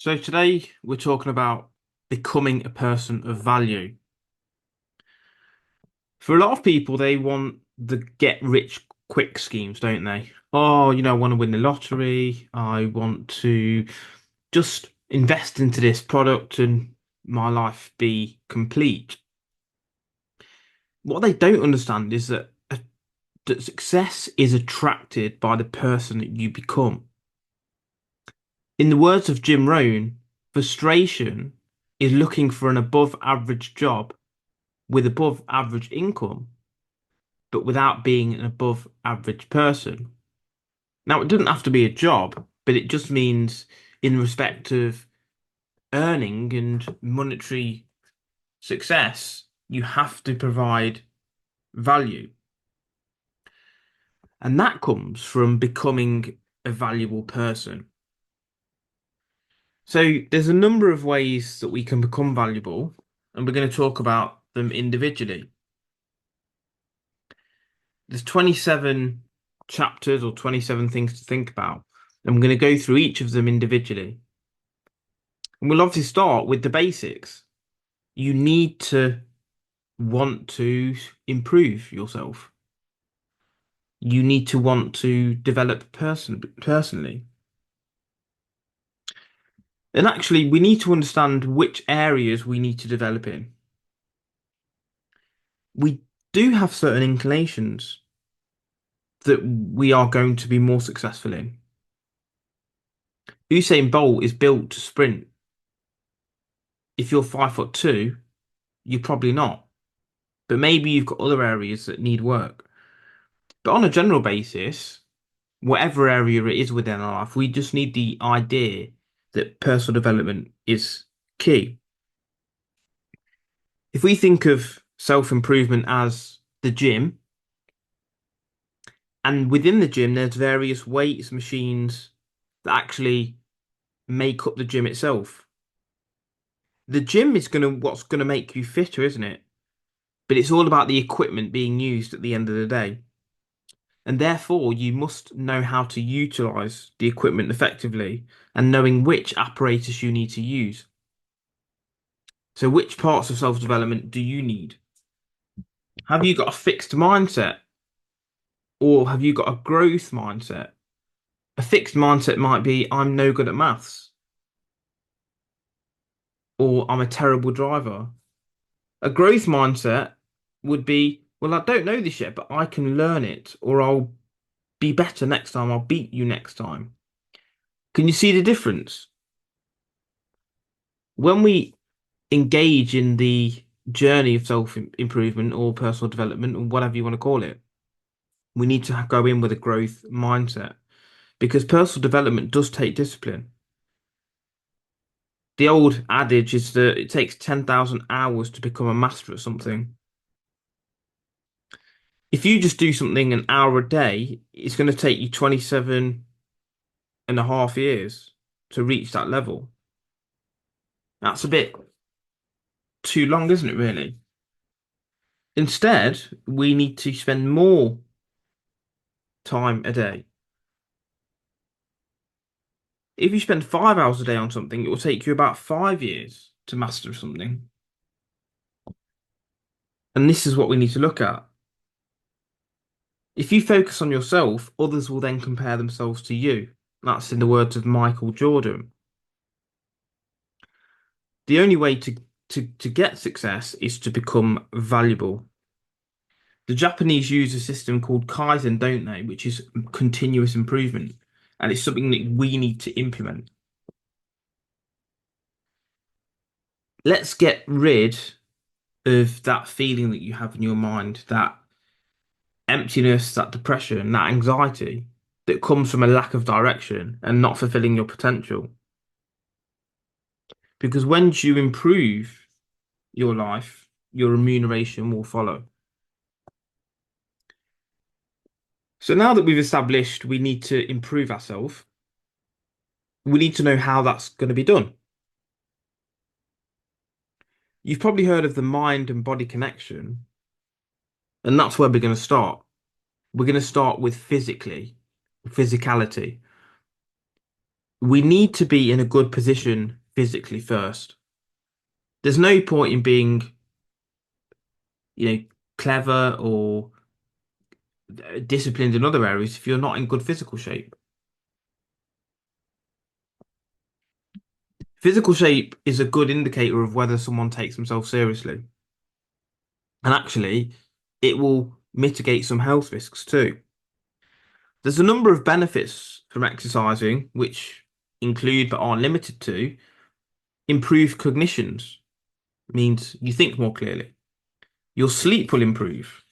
So today we're talking about becoming a person of value. For a lot of people, they want the get rich quick schemes, don't they? Oh, I want to win the lottery. I want to just invest into this product and my life be complete. What they don't understand is that success is attracted by the person that you become. In the words of Jim Rohn, frustration is looking for an above average job with above average income, but without being an above average person. Now, it doesn't have to be a job, but it just means in respect of earning and monetary success, you have to provide value. And that comes from becoming a valuable person. So there's a number of ways that we can become valuable, and we're going to talk about them individually. There's 27 chapters or 27 things to think about. I'm going to go through each of them individually. And we'll obviously start with the basics. You need to want to improve yourself. You need to want to develop personally. And actually, we need to understand which areas we need to develop in. We do have certain inclinations that we are going to be more successful in. Usain Bolt is built to sprint. If you're 5'2", you're probably not. But maybe you've got other areas that need work. But on a general basis, whatever area it is within our life, we just need the idea that personal development is key. If we think of self-improvement as the gym, and within the gym, there's various weights, machines that actually make up the gym itself. The gym is what's gonna make you fitter, isn't it? But it's all about the equipment being used at the end of the day. And therefore, you must know how to utilize the equipment effectively and knowing which apparatus you need to use. So, which parts of self-development do you need? Have you got a fixed mindset or have you got a growth mindset? A fixed mindset might be I'm no good at maths or I'm a terrible driver. A growth mindset would be, well, I don't know this yet, but I can learn it or I'll be better next time. I'll beat you next time. Can you see the difference? When we engage in the journey of self improvement or personal development or whatever you want to call it, we need to go in with a growth mindset because personal development does take discipline. The old adage is that it takes 10,000 hours to become a master at something. If you just do something an hour a day, it's going to take you 27 and a half years to reach that level. That's a bit too long, isn't it, really? Instead, we need to spend more time a day. If you spend 5 hours a day on something, it will take you about 5 years to master something. And this is what we need to look at. If you focus on yourself, others will then compare themselves to you. That's in the words of Michael Jordan. The only way to get success is to become valuable. The Japanese use a system called Kaizen, don't they? Which is continuous improvement. And it's something that we need to implement. Let's get rid of that feeling that you have in your mind, that emptiness, that depression, that anxiety that comes from a lack of direction and not fulfilling your potential. Because when you improve your life, your remuneration will follow. So now that we've established we need to improve ourselves, we need to know how that's going to be done. You've probably heard of the mind and body connection, and that's where we're going to start. We're going to start with physicality. We need to be in a good position physically first. There's no point in being, you know, clever or disciplined in other areas if you're not in good physical shape. Physical shape is a good indicator of whether someone takes themselves seriously. And actually, it will mitigate some health risks too. There's a number of benefits from exercising, which include but aren't limited to improved cognitions, means you think more clearly. Your sleep will improve.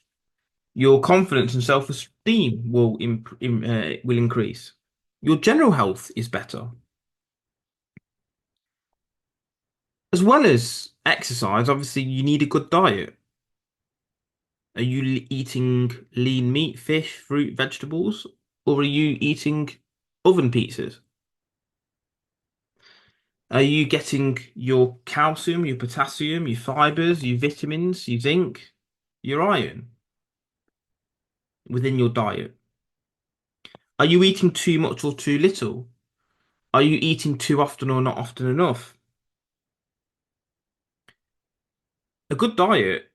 Your confidence and self-esteem will increase. Your general health is better. As well as exercise, obviously, you need a good diet. Are you eating lean meat, fish, fruit, vegetables, or are you eating oven pizzas? Are you getting your calcium, your potassium, your fibers, your vitamins, your zinc, your iron within your diet? Are you eating too much or too little? Are you eating too often or not often enough? A good diet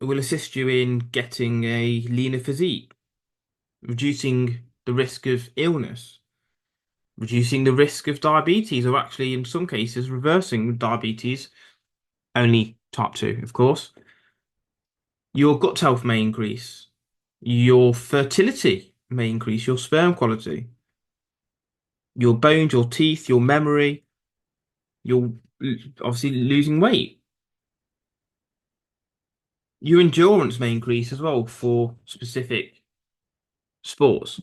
will assist you in getting a leaner physique, reducing the risk of illness, reducing the risk of diabetes, or actually, in some cases, reversing diabetes, only type 2, of course. Your gut health may increase. Your fertility may increase, your sperm quality, your bones, your teeth, your memory, you're obviously losing weight. Your endurance may increase as well for specific sports.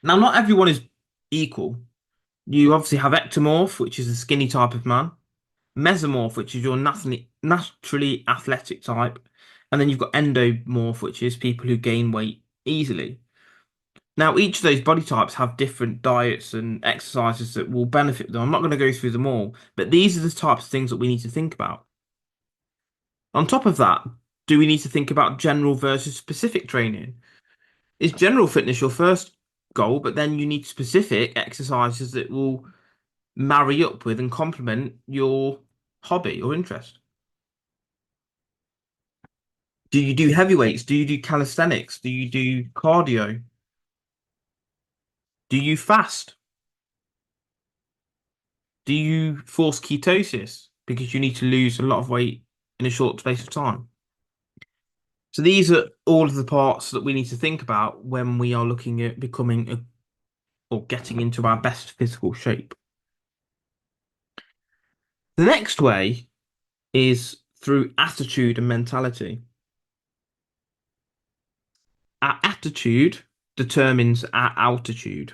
Now, not everyone is equal. You obviously have ectomorph, which is a skinny type of man, mesomorph, which is your naturally athletic type, and then you've got endomorph, which is people who gain weight easily. Now, each of those body types have different diets and exercises that will benefit them. I'm not going to go through them all, but these are the types of things that we need to think about. On top of that, do we need to think about general versus specific training? Is general fitness your first goal, but then you need specific exercises that will marry up with and complement your hobby or interest? Do you do heavyweights? Do you do calisthenics? Do you do cardio? Do you fast? Do you force ketosis because you need to lose a lot of weight in a short space of time? So these are all of the parts that we need to think about when we are looking at becoming or getting into our best physical shape. The next way is through attitude and mentality. Our attitude determines our altitude.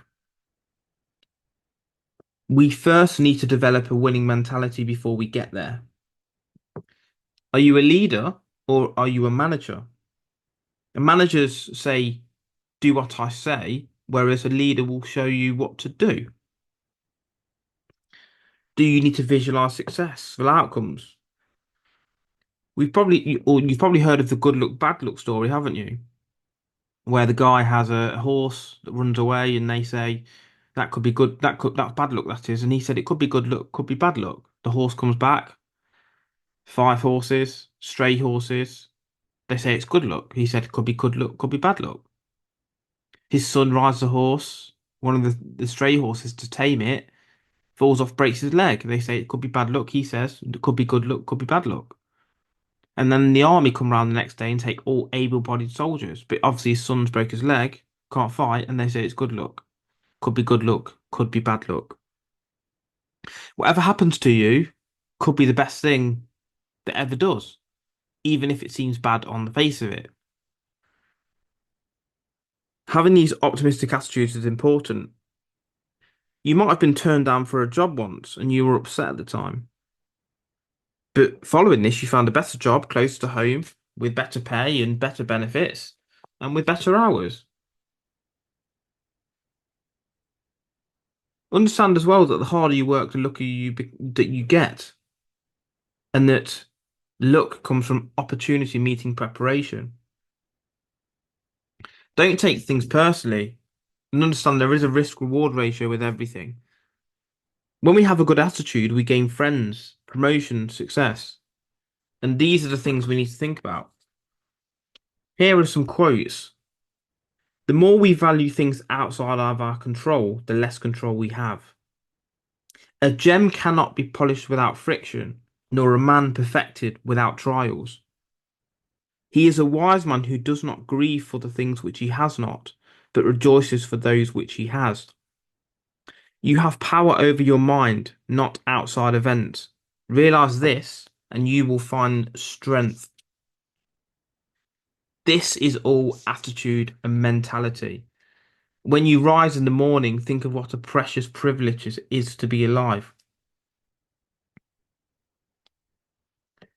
We first need to develop a winning mentality before we get there. Are you a leader or are you a manager? And managers say, do what I say, whereas a leader will show you what to do. Do you need to visualize successful outcomes? You've probably heard of the good luck, bad luck story, haven't you? Where the guy has a horse that runs away and they say, that could be good, that's bad luck, that is. And he said, it could be good luck, could be bad luck. The horse comes back, five horses, stray horses. They say it's good luck. He said, could be good luck, could be bad luck. His son rides a horse, one of the stray horses to tame it, falls off, breaks his leg. They say it could be bad luck. He says it could be good luck, could be bad luck. And then the army come round the next day and take all able-bodied soldiers. But obviously his son's broke his leg, can't fight, and they say it's good luck. Could be good luck, could be bad luck. Whatever happens to you could be the best thing that ever does, even if it seems bad on the face of it. Having these optimistic attitudes is important. You might have been turned down for a job once and you were upset at the time. But following this, you found a better job close to home with better pay and better benefits and with better hours. Understand as well that the harder you work, the luckier that you get, and that luck comes from opportunity meeting preparation. Don't take things personally. And understand there is a risk reward ratio with everything. When we have a good attitude, we gain friends, promotion, success. And these are the things we need to think about. Here are some quotes. The more we value things outside of our control, the less control we have. A gem cannot be polished without friction, nor a man perfected without trials. He is a wise man who does not grieve for the things which he has not, but rejoices for those which he has. You have power over your mind, not outside events. Realize this, and you will find strength. This is all attitude and mentality. When you rise in the morning, think of what a precious privilege it is to be alive.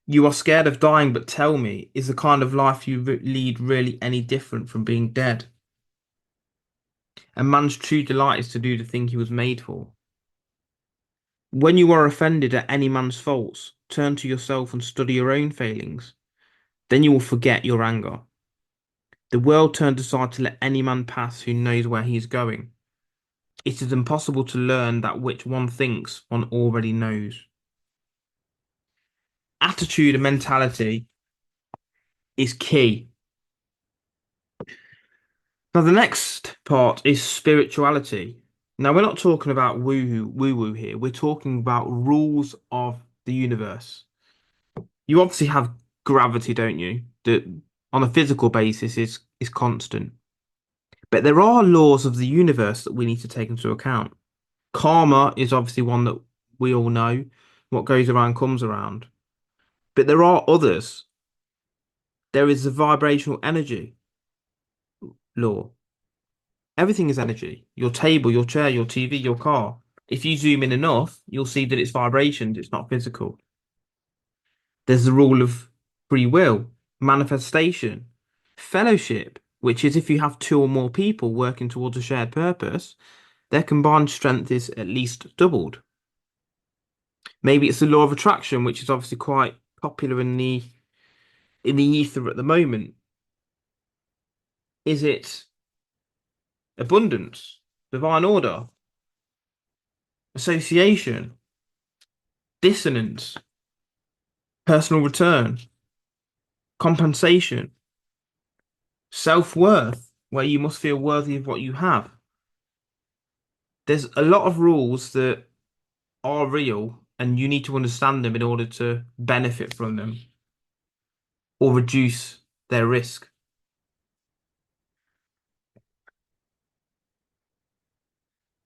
You are scared of dying, but tell me, is the kind of life you lead really any different from being dead? A man's true delight is to do the thing he was made for. When you are offended at any man's faults, turn to yourself and study your own failings. Then you will forget your anger. The world turns aside to let any man pass who knows where he is going. It is impossible to learn that which one thinks one already knows. Attitude and mentality is key. Now, the next part is spirituality. Now, we're not talking about woo-woo here. We're talking about rules of the universe. You obviously have gravity, don't you? That on a physical basis is constant. But there are laws of the universe that we need to take into account. Karma is obviously one that we all know. What goes around comes around. But there are others. There is the vibrational energy law. Everything is energy. Your table, your chair, your TV, your car. If you zoom in enough, you'll see that it's vibrations, it's not physical. There's the rule of free will, manifestation, fellowship, which is if you have two or more people working towards a shared purpose, their combined strength is at least doubled. Maybe it's the law of attraction, which is obviously quite popular in the ether at the moment. Is it abundance, divine order, association, dissonance, personal return, compensation, self-worth, where you must feel worthy of what you have? There's a lot of rules that are real, and you need to understand them in order to benefit from them or reduce their risk.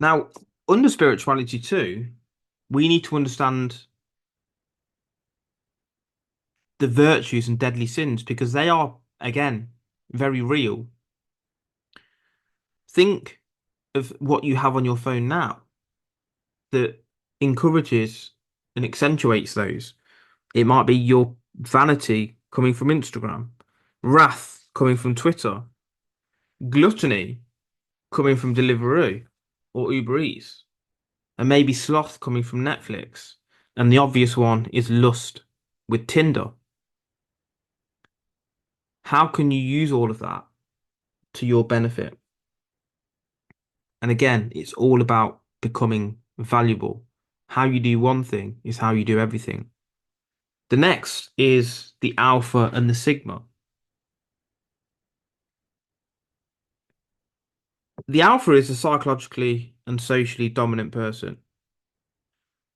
Now, under spirituality too, we need to understand the virtues and deadly sins because they are, again, very real. Think of what you have on your phone now that encourages and accentuates those. It might be your vanity coming from Instagram, wrath coming from Twitter, gluttony coming from Deliveroo or Uber Eats, and maybe sloth coming from Netflix. And the obvious one is lust with Tinder. How can you use all of that to your benefit? And again, it's all about becoming valuable. How you do one thing is how you do everything. The next is the alpha and the sigma. The alpha is a psychologically and socially dominant person.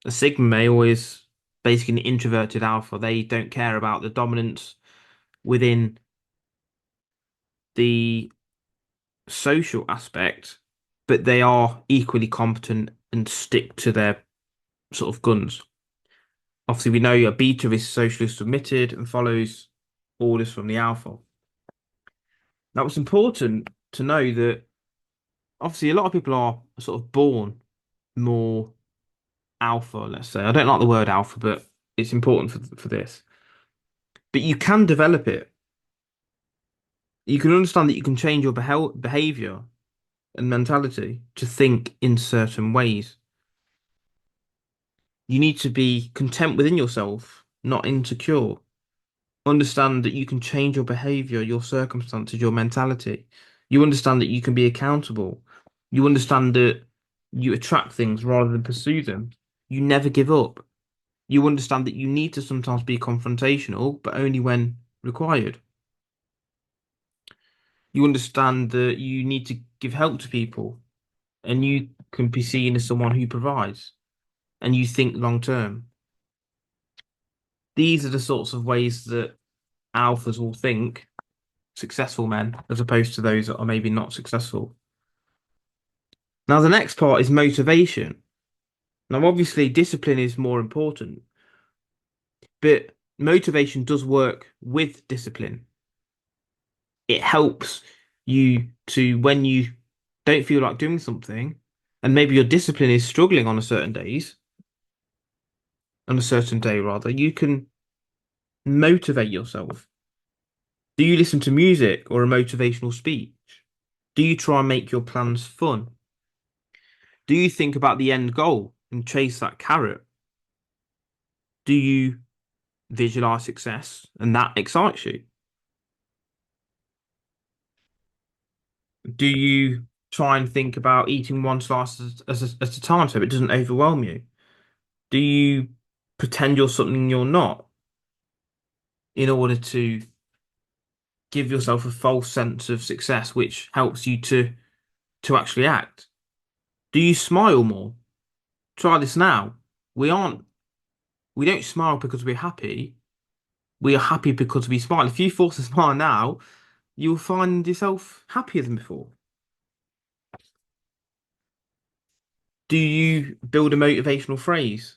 A sigma male is basically an introverted alpha. They don't care about the dominance within the social aspect, but they are equally competent and stick to their sort of guns. Obviously, we know a beta is socially submitted and follows orders from the alpha. Now, it's important to know that obviously a lot of people are sort of born more alpha, let's say. I don't like the word alpha, but it's important for this. But you can develop it. You can understand that you can change your behavior and mentality to think in certain ways. You need to be content within yourself, not insecure. Understand that you can change your behavior, your circumstances, your mentality. You understand that you can be accountable. You understand that you attract things rather than pursue them. You never give up. You understand that you need to sometimes be confrontational, but only when required. You understand that you need to give help to people, and you can be seen as someone who provides, and you think long term. These are the sorts of ways that alphas will think, successful men, as opposed to those that are maybe not successful. Now, the next part is motivation. Now, obviously, discipline is more important, but motivation does work with discipline. It helps you to, when you don't feel like doing something, and maybe your discipline is struggling on a certain day rather, you can motivate yourself. Do you listen to music or a motivational speech? Do you try and make your plans fun? Do you think about the end goal and chase that carrot? Do you visualize success and that excites you? Do you try and think about eating one slice at a time so it doesn't overwhelm you? Do you pretend you're something you're not in order to give yourself a false sense of success, which helps you to actually act? Do you smile more? Try this now. We aren't, we don't smile because we're happy. We are happy because we smile. If you force a smile now, you'll find yourself happier than before. Do you build a motivational phrase?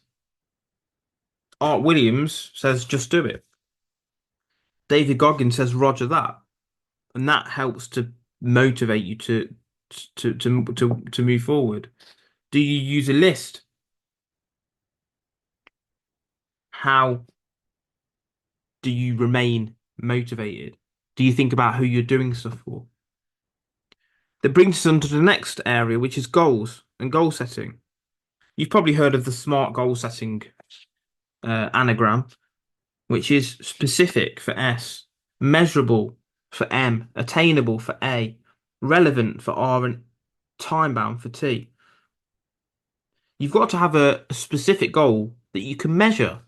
Art Williams says, just do it. David Goggins says, Roger that. And that helps to motivate you to move forward. Do you use a list? How do you remain motivated? Do you think about who you're doing stuff for? That brings us on to the next area, which is goals and goal setting. You've probably heard of the SMART goal setting anagram, which is specific for S, measurable for M, attainable for A, relevant for R, and time bound for T. You've got to have a specific goal that you can measure,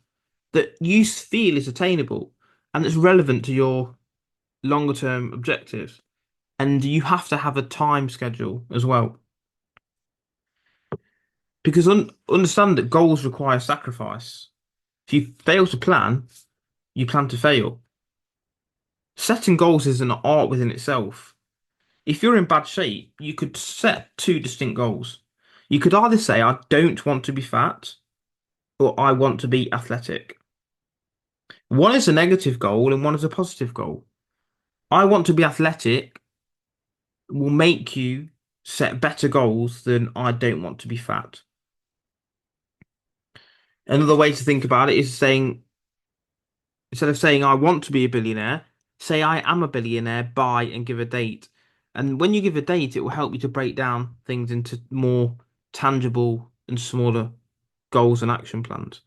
that you feel is attainable, and that's relevant to your longer term objectives. And you have to have a time schedule as well. Because understand that goals require sacrifice. If you fail to plan, you plan to fail. Setting goals is an art within itself. If you're in bad shape, you could set two distinct goals. You could either say, I don't want to be fat, or I want to be athletic. One is a negative goal and one is a positive goal. I want to be athletic will make you set better goals than I don't want to be fat. Another way to think about it is saying, instead of saying I want to be a billionaire, say I am a billionaire by and give a date. And when you give a date, it will help you to break down things into more tangible and smaller goals and action plans.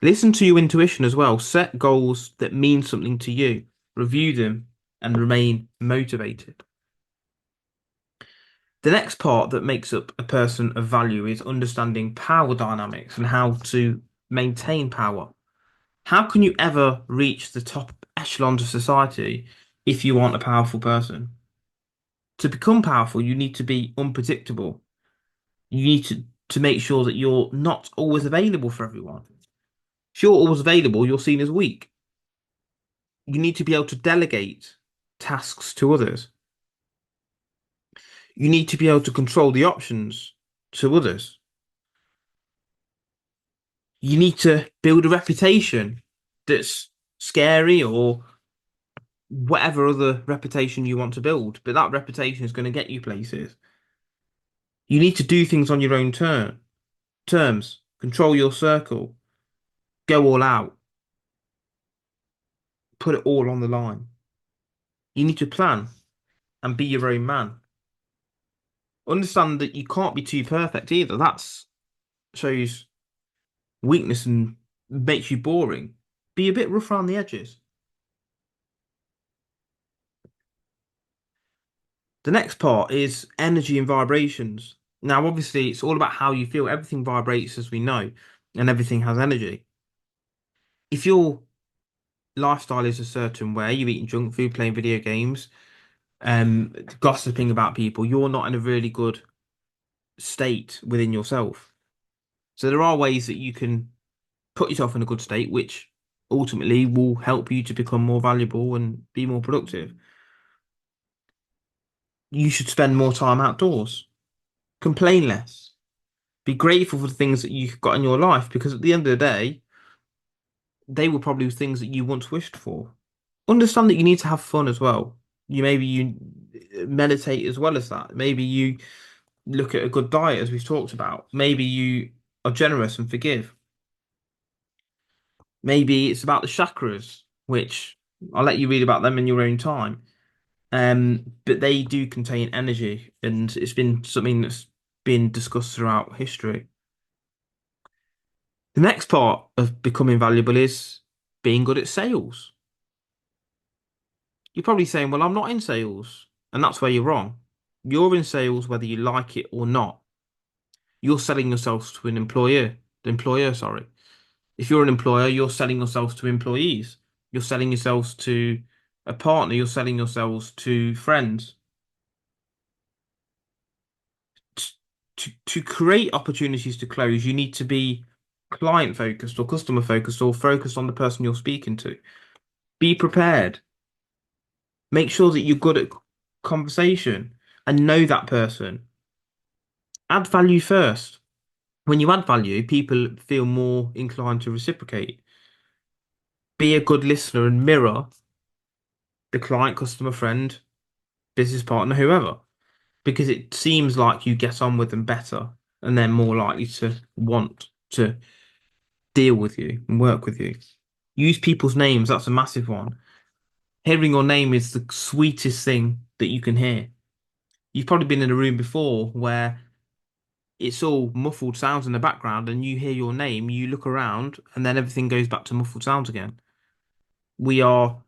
Listen to your intuition as well. Set goals that mean something to you, review them, and remain motivated. The next part that makes up a person of value is understanding power dynamics and how to maintain power. How can you ever reach the top echelons of society if you aren't a powerful person? To become powerful, you need to be unpredictable. You need to make sure that you're not always available for everyone. If you're always available, you're seen as weak. You need to be able to delegate tasks to others. You need to be able to control the options to others. You need to build a reputation that's scary or whatever other reputation you want to build, but that reputation is going to get you places. You need to do things on your own terms, control your circle, go all out, put it all on the line. You need to plan and be your own man. Understand that you can't be too perfect either. That's shows weakness and makes you boring. Be a bit rough around the edges. The next part is energy and vibrations. Now, obviously, it's all about how you feel. Everything vibrates, as we know, and everything has energy. If your lifestyle is a certain way, you're eating junk food, playing video games, gossiping about people, you're not in a really good state within yourself. So there are ways that you can put yourself in a good state, which ultimately will help you to become more valuable and be more productive. You should spend more time outdoors, complain less, be grateful for the things that you've got in your life, because at the end of the day, they were probably things that you once wished for. Understand that you need to have fun as well. You meditate as well as that. Maybe you look at a good diet, as we've talked about. Maybe you are generous and forgive. Maybe it's about the chakras, which I'll let you read about them in your own time. But they do contain energy, and it's been something that's been discussed throughout history. The next part of becoming valuable is being good at sales. You're probably saying, well, I'm not in sales. And that's where you're wrong. You're in sales whether you like it or not. You're selling yourself to an employer, the employer, sorry. If you're an employer, you're selling yourselves to employees. You're selling yourselves to a partner. You're selling yourselves to friends. To create opportunities to close, you need to be client focused or customer focused or focused on the person you're speaking to. Be prepared. Make sure that you're good at conversation and know that person. Add value first. When you add value, people feel more inclined to reciprocate. Be a good listener and mirror the client, customer, friend, business partner, whoever, because it seems like you get on with them better and they're more likely to want to deal with you and work with you. Use people's names, that's a massive one. Hearing your name is the sweetest thing that you can hear. You've probably been in a room before where it's all muffled sounds in the background and you hear your name, you look around, and then everything goes back to muffled sounds again. We are,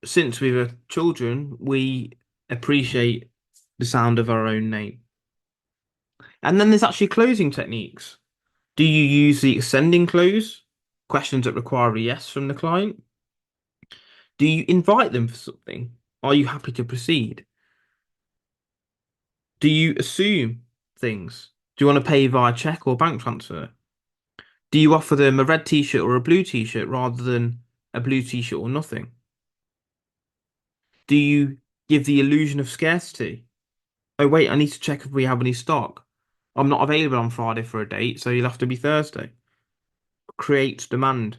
since we were children, we appreciate the sound of our own name. And then there's actually closing techniques. Do you use the ascending close? Questions that require a yes from the client? Do you invite them for something? Are you happy to proceed? Do you assume things? Do you want to pay via check or bank transfer? Do you offer them a red t-shirt or a blue t-shirt rather than a blue t-shirt or nothing? Do you give the illusion of scarcity? Oh, wait, I need to check if we have any stock. I'm not available on Friday for a date, so you'll have to be Thursday. Create demand.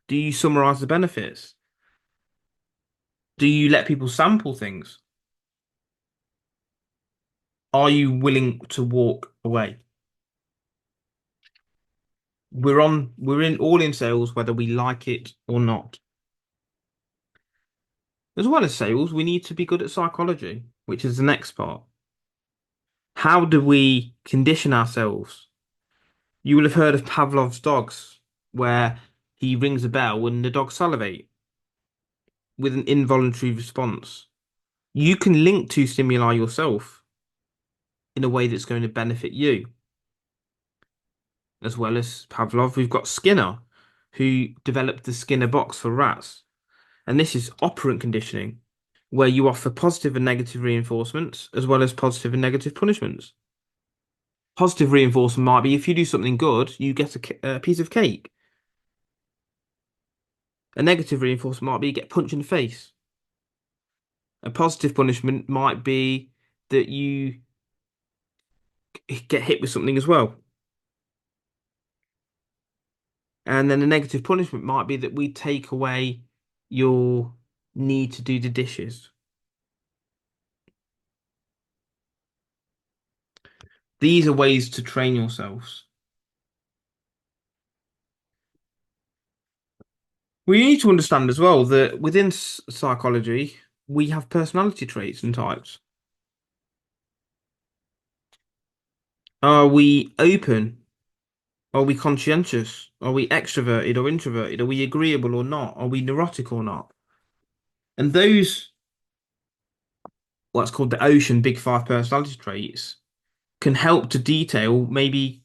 Do you summarize the benefits? Do you let people sample things? Are you willing to walk away? We're in all in sales, whether we like it or not. As well as sales, we need to be good at psychology, which is the next part. How do we condition ourselves? You will have heard of Pavlov's dogs, where he rings a bell and the dogs salivate with an involuntary response. You can link to stimuli yourself in a way that's going to benefit you. As well as Pavlov, we've got Skinner, who developed the Skinner box for rats. And this is operant conditioning, where you offer positive and negative reinforcements as well as positive and negative punishments. Positive reinforcement might be if you do something good, you get a piece of cake. A negative reinforcement might be you get punched in the face. A positive punishment might be that you get hit with something as well. And then a negative punishment might be that we take away your need to do the dishes. These are ways to train yourselves. We need to understand as well that within psychology, we have personality traits and types. Are we open? Are we conscientious? Are we extroverted or introverted? Are we agreeable or not? Are we neurotic or not? And those what's called the Ocean Big Five personality traits, can help to detail maybe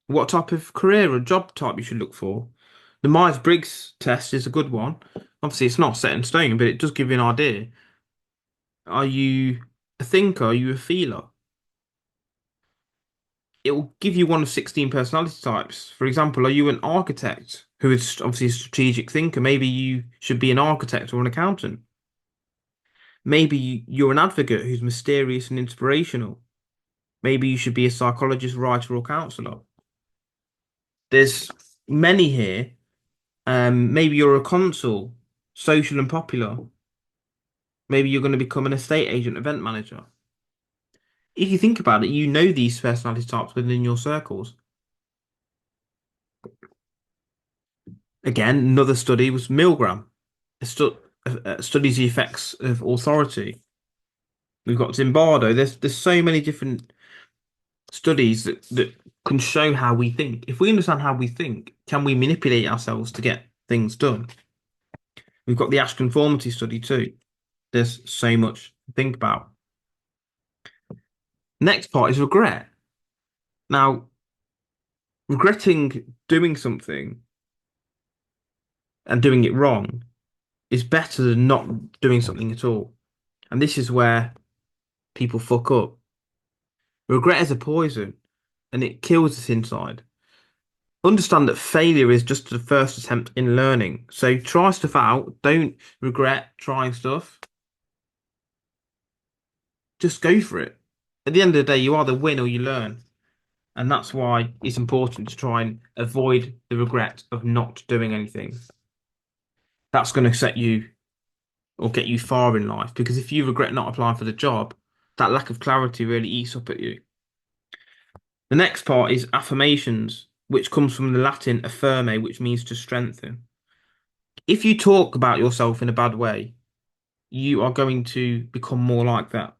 what type of career or job type you should look for. The Myers-Briggs test is a good one. Obviously, it's not set in stone, but it does give you an idea. Are you a thinker? Are you a feeler? It will give you one of 16 personality types. For example, are you an architect who is obviously a strategic thinker? Maybe you should be an architect or an accountant. Maybe you're an advocate who's mysterious and inspirational. Maybe you should be a psychologist, writer, or counselor. There's many here. Maybe you're a consul, social and popular. Maybe you're going to become an estate agent, event manager. If you think about it, you know these personality types within your circles. Again, another study was Milgram. Studies the effects of authority. We've got Zimbardo. There's so many different studies that can show how we think. If we understand how we think, can we manipulate ourselves to get things done? We've got the Ash conformity study too. There's so much to think about. Next part is regret. Now, regretting doing something and doing it wrong is better than not doing something at all. And this is where people fuck up. Regret is a poison and it kills us inside. Understand that failure is just the first attempt in learning. So try stuff out. Don't regret trying stuff. Just go for it. At the end of the day, you either win or you learn. And that's why it's important to try and avoid the regret of not doing anything. That's going to set you or get you far in life. Because if you regret not applying for the job, that lack of clarity really eats up at you. The next part is affirmations, which comes from the Latin affirme, which means to strengthen. If you talk about yourself in a bad way, you are going to become more like that.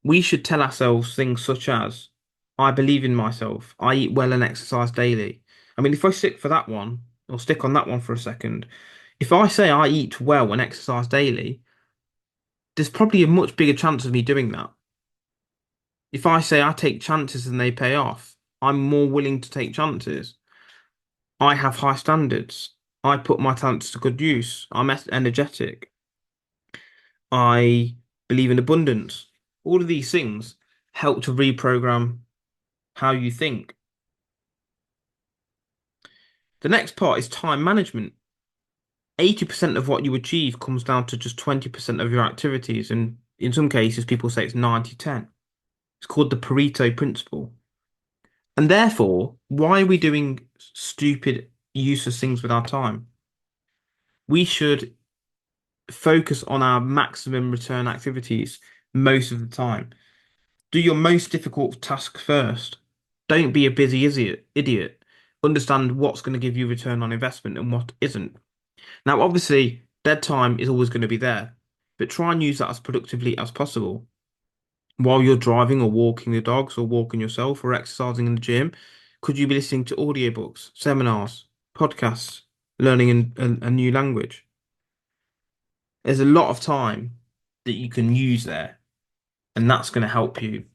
We should tell ourselves things such as, I believe in myself, I eat well and exercise daily. I mean, if I stick for that one, or stick on that one for a second, if I say I eat well and exercise daily, there's probably a much bigger chance of me doing that. If I say I take chances and they pay off, I'm more willing to take chances. I have high standards. I put my talents to good use. I'm energetic. I believe in abundance. All of these things help to reprogram how you think. The next part is time management. 80% of what you achieve comes down to just 20% of your activities. And in some cases, people say it's 90-10. It's called the Pareto principle. And therefore, why are we doing stupid, useless things with our time? We should focus on our maximum return activities most of the time. Do your most difficult task first. Don't be a busy idiot. Understand what's going to give you return on investment and what isn't. Now, obviously, dead time is always going to be there, but try and use that as productively as possible. While you're driving or walking the dogs or walking yourself or exercising in the gym, could you be listening to audiobooks, seminars, podcasts, learning a new language? There's a lot of time that you can use there, and that's going to help you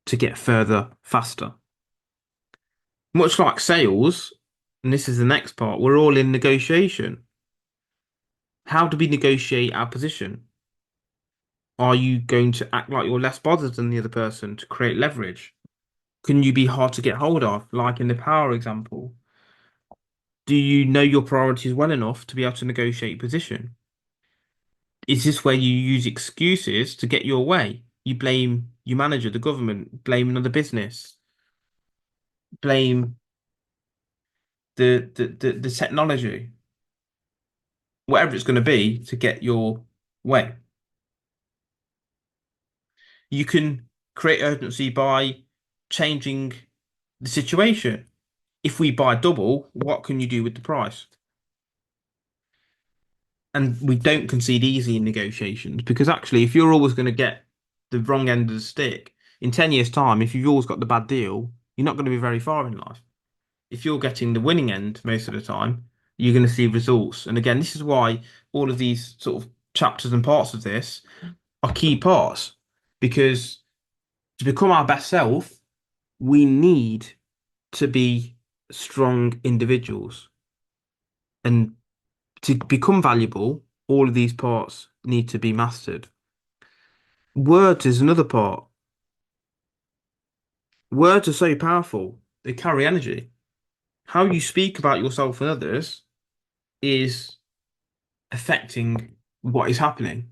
to get further faster. Much like sales, and this is the next part, we're all in negotiation. How do we negotiate our position? Are you going to act like you're less bothered than the other person to create leverage? Can you be hard to get hold of, like in the power example? Do you know your priorities well enough to be able to negotiate position? Is this where you use excuses to get your way? You blame your manager, the government, blame another business, blame the technology, whatever it's going to be to get your way. You can create urgency by changing the situation. If we buy double, what can you do with the price? And we don't concede easy in negotiations because actually, if you're always going to get the wrong end of the stick, in 10 years' time, if you've always got the bad deal, you're not going to be very far in life. If you're getting the winning end most of the time, you're going to see results. And again, this is why all of these sort of chapters and parts of this are key parts because to become our best self, we need to be strong individuals. And to become valuable, all of these parts need to be mastered. Words is another part. Words are so powerful, they carry energy. How you speak about yourself and others is affecting what is happening.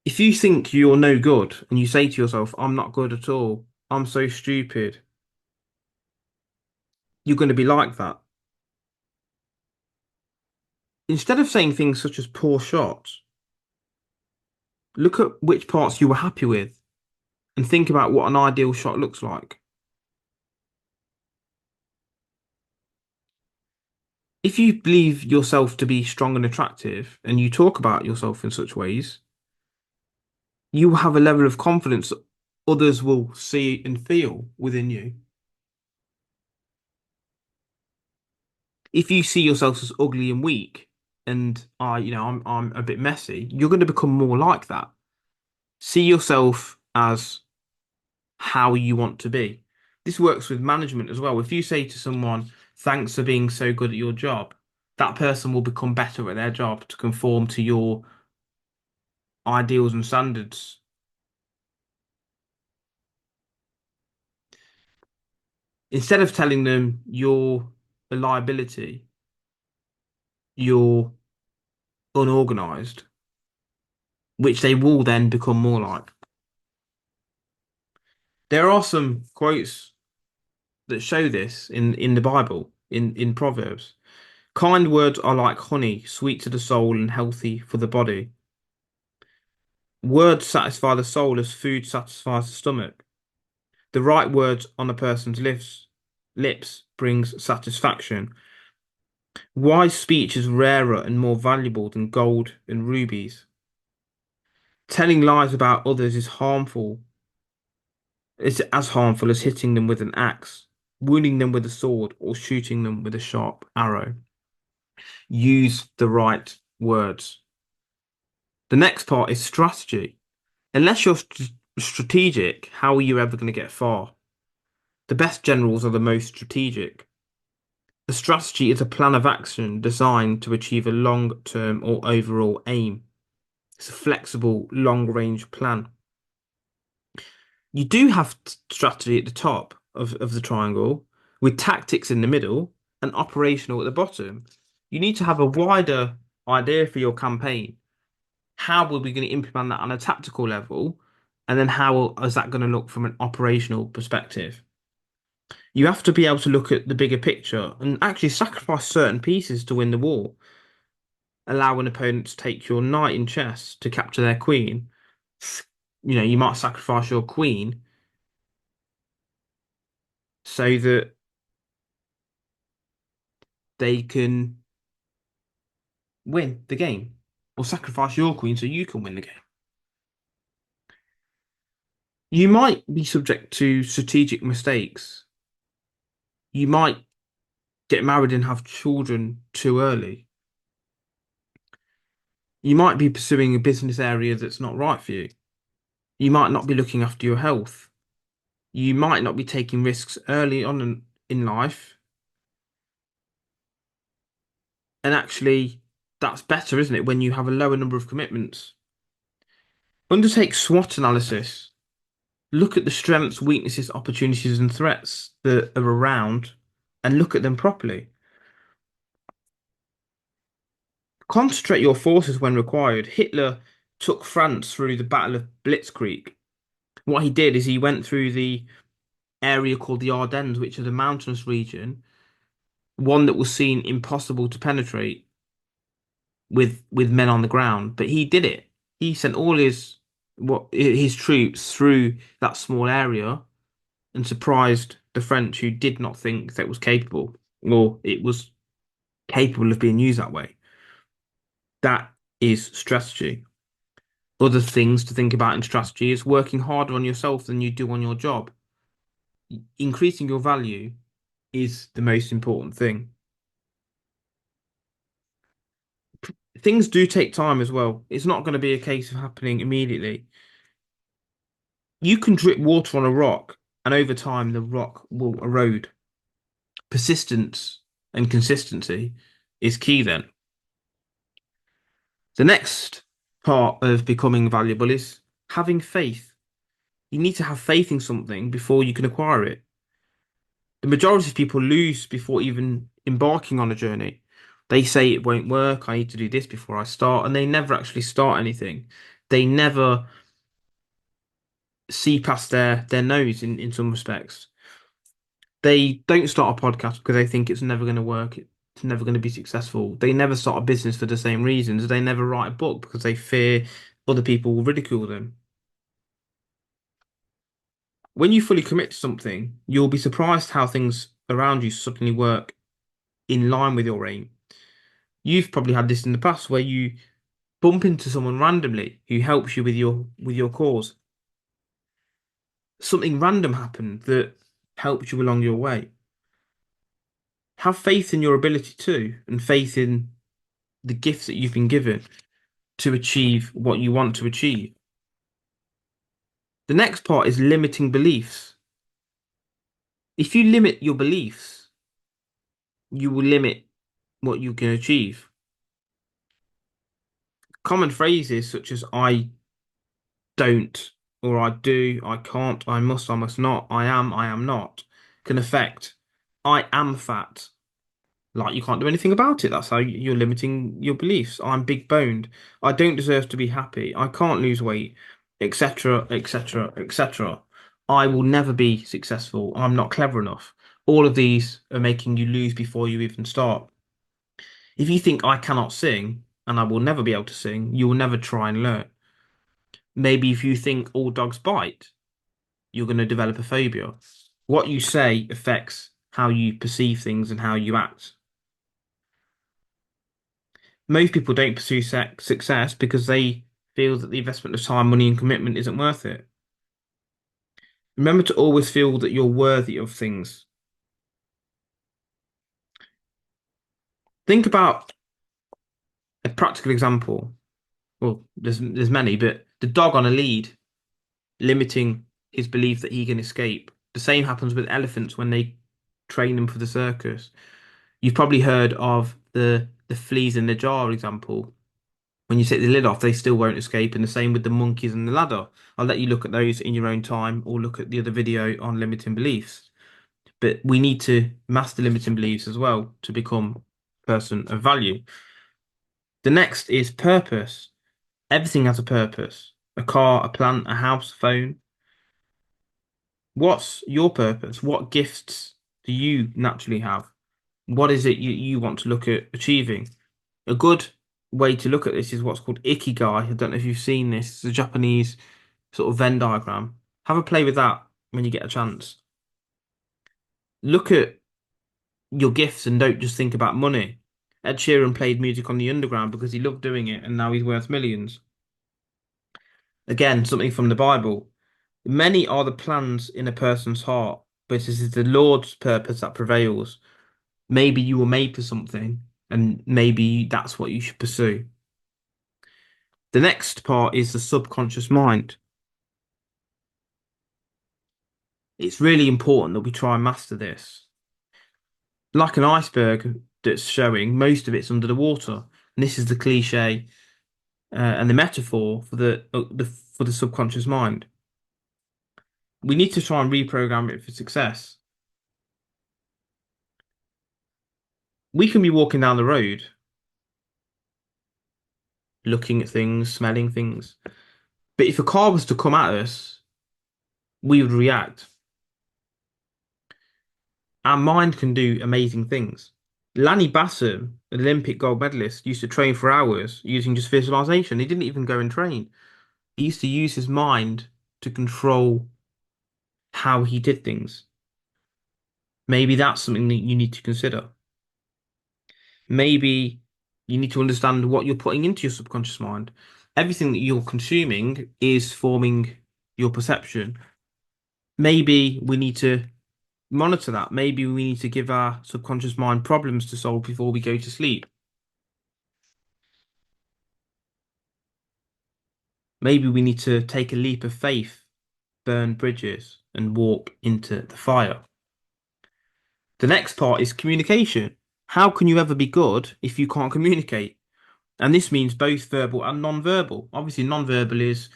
If you think you're no good and you say to yourself, I'm not good at all, I'm so stupid, you're going to be like that. Instead of saying things such as poor shot, look at which parts you were happy with and think about what an ideal shot looks like. If you believe yourself to be strong and attractive and you talk about yourself in such ways, you will have a level of confidence that others will see and feel within you. If you see yourself as ugly and weak, and I'm a bit messy, you're going to become more like that. See yourself as how you want to be. This works with management as well. If you say to someone, thanks for being so good at your job, that person will become better at their job to conform to your ideals and standards. Instead of telling them you're a liability, you're unorganized, which they will then become more like. There are some quotes that show this in the Bible, in Proverbs. Kind words are like honey, sweet to the soul and healthy for the body. Words satisfy the soul as food satisfies the stomach. The right words on a person's lips brings satisfaction. Wise speech is rarer and more valuable than gold and rubies. Telling lies about others is harmful. It's as harmful as hitting them with an axe, wounding them with a sword, or shooting them with a sharp arrow. Use the right words. The next part is strategy. Unless you're strategic, how are you ever going to get far? The best generals are the most strategic. A strategy is a plan of action designed to achieve a long-term or overall aim. It's a flexible, long-range plan. You do have strategy at the top of the triangle, with tactics in the middle and operational at the bottom. You need to have a wider idea for your campaign. How are we going to implement that on a tactical level? And then how is that going to look from an operational perspective? You have to be able to look at the bigger picture and actually sacrifice certain pieces to win the war. Allow an opponent to take your knight in chess to capture their queen. You might sacrifice your queen so that they can win the game, or sacrifice your queen so you can win the game. You might be subject to strategic mistakes. You might get married and have children too early. You might be pursuing a business area that's not right for you. You might not be looking after your health. You might not be taking risks early on in life. And actually, that's better, isn't it, when you have a lower number of commitments? Undertake SWOT analysis. Look at the strengths, weaknesses, opportunities, and threats that are around and look at them properly. Concentrate your forces when required. Hitler took France through the Battle of Blitzkrieg. What he did is he went through the area called the Ardennes, which is a mountainous region, one that was seen impossible to penetrate with men on the ground. But he did it. He sent all his troops through that small area and surprised the French, who did not think that was capable, or it was capable of being used that way. That is strategy. Other things to think about in strategy is working harder on yourself than you do on your job. Increasing your value is the most important thing. Things do take time as well. It's not going to be a case of happening immediately. You can drip water on a rock, and over time, the rock will erode. Persistence and consistency is key then. The next part of becoming valuable is having faith. You need to have faith in something before you can acquire it. The majority of people lose before even embarking on a journey. They say it won't work, I need to do this before I start, and they never actually start anything. They never see past their nose in some respects. They don't start a podcast because they think it's never going to work. It's never going to be successful. They never start a business for the same reasons. They never write a book because they fear other people will ridicule them. When you fully commit to something, you'll be surprised how things around you suddenly work in line with your aim. You've probably had this in the past where you bump into someone randomly who helps you with your cause. Something random happened that helped you along your way. Have faith in your ability to, and faith in the gifts that you've been given to achieve what you want to achieve. The next part is limiting beliefs. If you limit your beliefs, you will limit what you can achieve. Common phrases such as I don't, or I do, I can't, I must not, I am not, can affect I am fat. Like you can't do anything about it. That's how you're limiting your beliefs. I'm big boned. I don't deserve to be happy. I can't lose weight, etc., etc., etc. I will never be successful. I'm not clever enough. All of these are making you lose before you even start. If you think I cannot sing and I will never be able to sing, you will never try and learn. Maybe if you think all dogs bite, you're going to develop a phobia. What you say affects how you perceive things and how you act. Most people don't pursue success because they feel that the investment of time, money, and commitment isn't worth it. Remember to always feel that you're worthy of things. Think about a practical example. Well, there's many, but the dog on a lead limiting his belief that he can escape. The same happens with elephants when they train them for the circus. You've probably heard of the fleas in the jar example. When you take the lid off, they still won't escape, and the same with the monkeys and the ladder. I'll let you look at those in your own time or look at the other video on limiting beliefs. But we need to master limiting beliefs as well to become a person of value. The next is purpose. Everything has a purpose. A car, a plant, a house, a phone. What's your purpose? What gifts do you naturally have? What is it you want to look at achieving? A good way to look at this is what's called Ikigai. I don't know if you've seen this. It's a Japanese sort of Venn diagram. Have a play with that when you get a chance. Look at your gifts and don't just think about money. Ed Sheeran played music on the underground because he loved doing it and now he's worth millions. Again, something from the Bible. Many are the plans in a person's heart, but it is the Lord's purpose that prevails. Maybe you were made for something and maybe that's what you should pursue. The next part is the subconscious mind. It's really important that we try and master this. Like an iceberg that's showing, most of it's under the water. And this is the cliche and the metaphor for the subconscious mind. We need to try and reprogram it for success. We can be walking down the road, looking at things, smelling things. But if a car was to come at us, we would react. Our mind can do amazing things. Lanny Bassam, an Olympic gold medalist, used to train for hours using just visualization. He didn't even go and train. He used to use his mind to control how he did things. Maybe that's something that you need to consider. Maybe you need to understand what you're putting into your subconscious mind. Everything that you're consuming is forming your perception. Maybe we need to monitor that. Maybe we need to give our subconscious mind problems to solve before we go to sleep. Maybe we need to take a leap of faith, burn bridges, and walk into the fire. The next part is communication. How can you ever be good if you can't communicate? And this means both verbal and non-verbal. Obviously, non-verbal is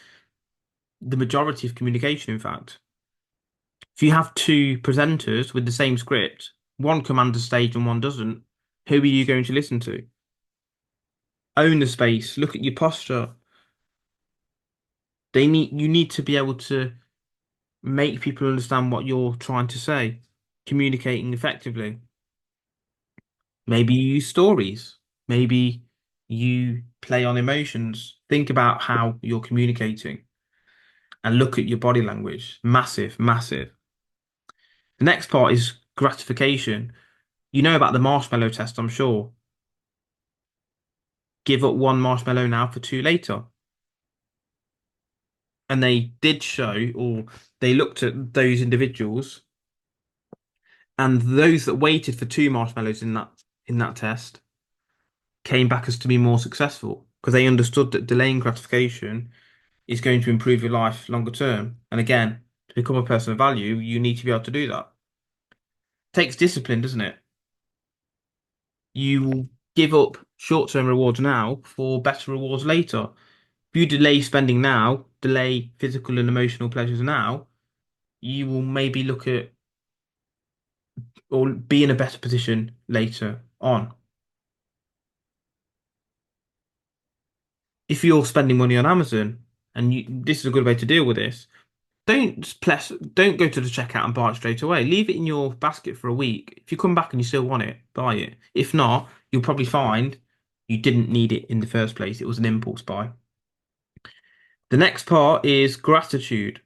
the majority of communication, in fact. If you have two presenters with the same script, one commands the stage and one doesn't, who are you going to listen to? Own the space, look at your posture. You need to be able to make people understand what you're trying to say, communicating effectively. Maybe you use stories. Maybe you play on emotions. Think about how you're communicating and look at your body language. Massive, massive. The next part is gratification. You know about the marshmallow test, I'm sure. Give up one marshmallow now for two later. And they did show, or they looked at those individuals, and those that waited for two marshmallows in that test came back as to be more successful because they understood that delaying gratification is going to improve your life longer term. And again, to become a person of value, you need to be able to do that. Takes discipline, doesn't it? You will give up short-term rewards now for better rewards later. If you delay spending now, delay physical and emotional pleasures now, you will maybe look at or be in a better position later on. If you're spending money on Amazon, and this is a good way to deal with this, don't go to the checkout and buy it straight away. Leave it in your basket for a week. If you come back and you still want it, buy it. If not, you'll probably find you didn't need it in the first place. It was an impulse buy. The next part is gratitude.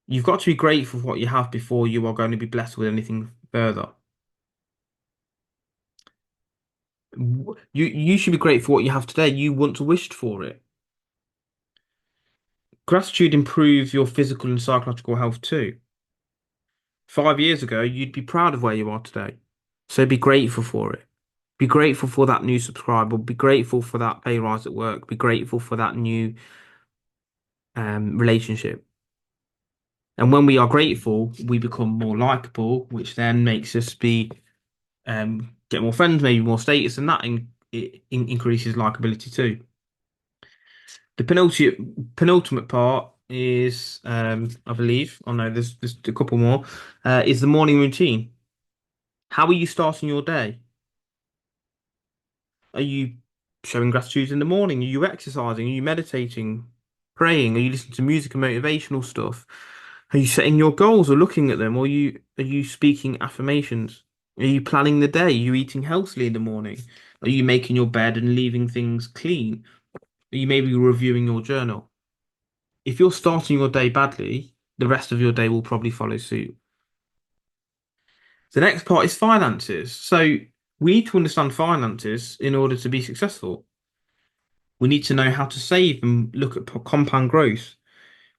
You've got to be grateful for what you have before you are going to be blessed with anything further. You should be grateful for what you have today. You once wished for it. Gratitude improves your physical and psychological health too. 5 years ago, you'd be proud of where you are today. So be grateful for it. Be grateful for that new subscriber. Be grateful for that pay rise at work. Be grateful for that new relationship. And when we are grateful, we become more likable, which then makes us be get more friends, maybe more status, and that increases likability too. The penultimate part is, I believe, oh no, there's a couple more, is the morning routine. How are you starting your day? Are you showing gratitude in the morning? Are you exercising? Are you meditating? Praying? Are you listening to music and motivational stuff? Are you setting your goals or looking at them? Or are you speaking affirmations? Are you planning the day? Are you eating healthily in the morning? Are you making your bed and leaving things clean? Are you maybe reviewing your journal? If you're starting your day badly, the rest of your day will probably follow suit. The next part is finances. So we need to understand finances in order to be successful. We need to know how to save and look at compound growth.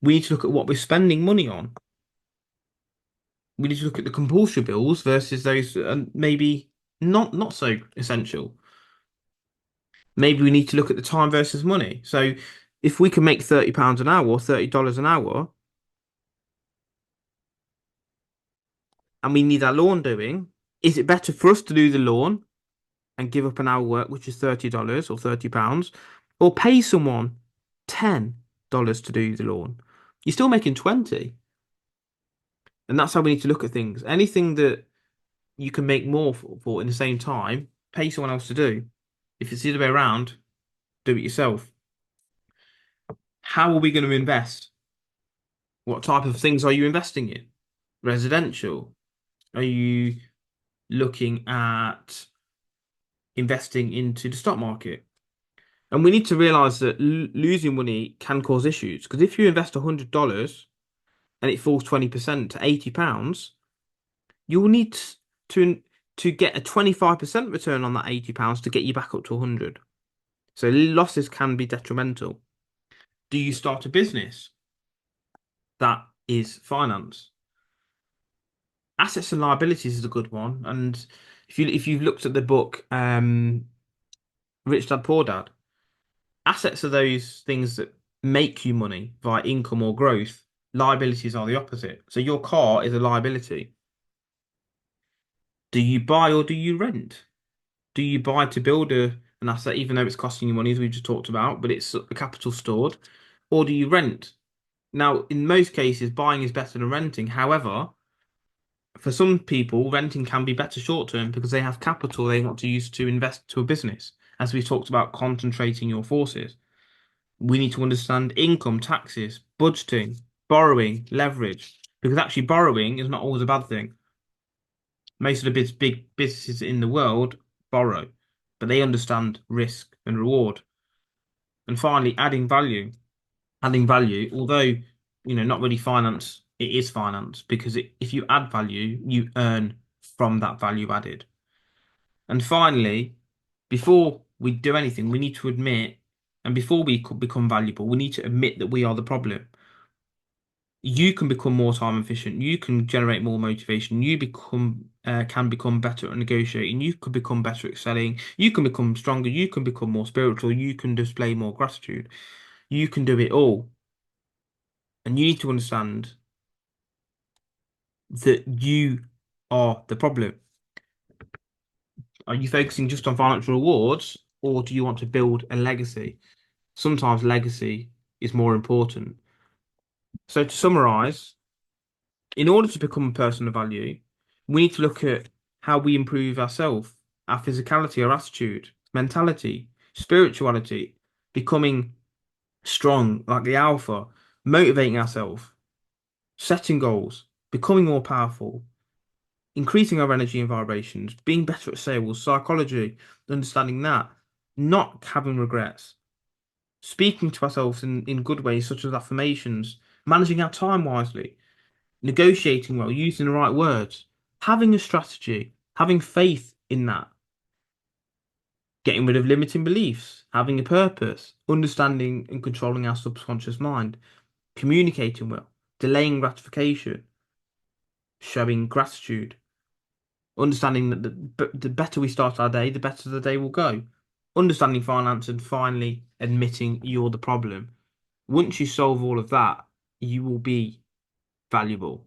We need to look at what we're spending money on. We need to look at the compulsory bills versus those that are maybe not so essential. Maybe we need to look at the time versus money. So if we can make £30 an hour or $30 an hour, and we need our lawn doing, is it better for us to do the lawn and give up an hour work, which is $30 or £30, or pay someone $10 to do the lawn? You're still making 20. And that's how we need to look at things. Anything that you can make more for in the same time, pay someone else to do. If it's the other way around, do it yourself. How are we going to invest? What type of things are you investing in? Residential? Are you looking at investing into the stock market? And we need to realize that losing money can cause issues. Because if you invest $100 and it falls 20% to £80, you will need to to get a 25% return on that £80 to get you back up to 100. So losses can be detrimental. Do you start a business? That is finance. Assets and liabilities is a good one. And if you've looked at the book Rich Dad Poor Dad, assets are those things that make you money via income or growth. Liabilities are the opposite. So your car is a liability. Do you buy or do you rent? Do you buy to build an asset, even though it's costing you money, as we just talked about, but it's a capital stored? Or do you rent? Now, in most cases, buying is better than renting. However, for some people, renting can be better short term because they have capital they want to use to invest to a business. As we talked about concentrating your forces, we need to understand income, taxes, budgeting, borrowing, leverage, because actually borrowing is not always a bad thing. Most of the big businesses in the world borrow, but they understand risk and reward. And finally, adding value. Adding value, although not really finance, it is finance because if you add value, you earn from that value added. And finally, before we do anything, we need to admit, and before we could become valuable, we need to admit that we are the problem. You can become more time efficient. You can generate more motivation. You become can become better at negotiating. You could become better at selling. You can become stronger. You can become more spiritual. You can display more gratitude. You can do it all. And you need to understand that you are the problem. Are you focusing just on financial rewards, or do you want to build a legacy? Sometimes legacy is more important. So to summarize, in order to become a person of value, we need to look at how we improve ourselves, our physicality, our attitude, mentality, spirituality, becoming strong like the alpha, motivating ourselves, setting goals, becoming more powerful, increasing our energy and vibrations, being better at sales, psychology, understanding that, not having regrets, speaking to ourselves in good ways, such as affirmations, managing our time wisely, negotiating well, using the right words, having a strategy, having faith in that, getting rid of limiting beliefs, having a purpose, understanding and controlling our subconscious mind, communicating well, delaying gratification, showing gratitude, understanding that the better we start our day, the better the day will go. Understanding finance and finally admitting you're the problem. Once you solve all of that, you will be valuable.